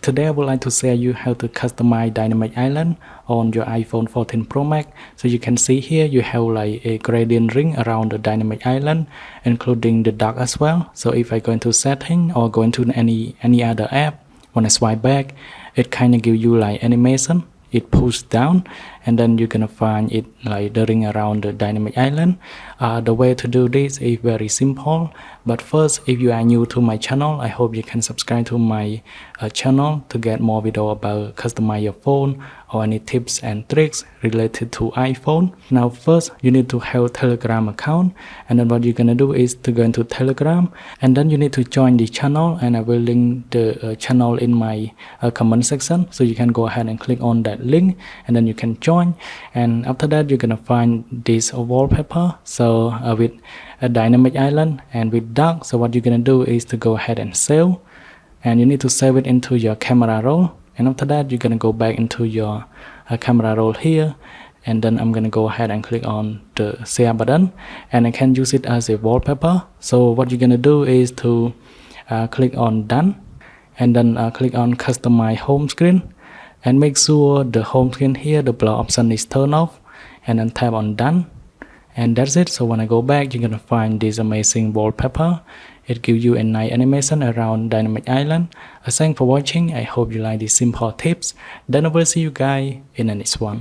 today I would like to share you how to customize dynamic island on your iPhone 14 Pro Max. So you can see here you have like a gradient ring around the dynamic island, including the dark as well. So if I go into setting or go into any other app, when I swipe back, it kind of give you like animation. It pulls down and then you're gonna find it like the ring around the dynamic island. The way to do this is very simple, but first, if you are new to my channel, I hope you can subscribe to my channel to get more video about customize your phone or any tips and tricks related to iPhone. Now first you need to have Telegram account, and then what you're gonna do is to go into Telegram, and then you need to join the channel, and I will link the channel in my comment section, so you can go ahead and click on that link and then you can join. And after that you're gonna find this wallpaper, so with a dynamic island and with dark. So what you're gonna do is to go ahead and save, and you need to save it into your camera roll. And after that you're gonna go back into your camera roll here, and then I'm gonna go ahead and click on the share button, and I can use it as a wallpaper. So what you're gonna do is to click on done, and then click on customize home screen, and make sure the home screen here, the blur option is turned off, and then tap on done, and that's it. So when I go back, you're gonna find this amazing wallpaper. It gives you a nice animation around dynamic island. Thanks for watching. I hope you like these simple tips. Then I will see you guys in the next one.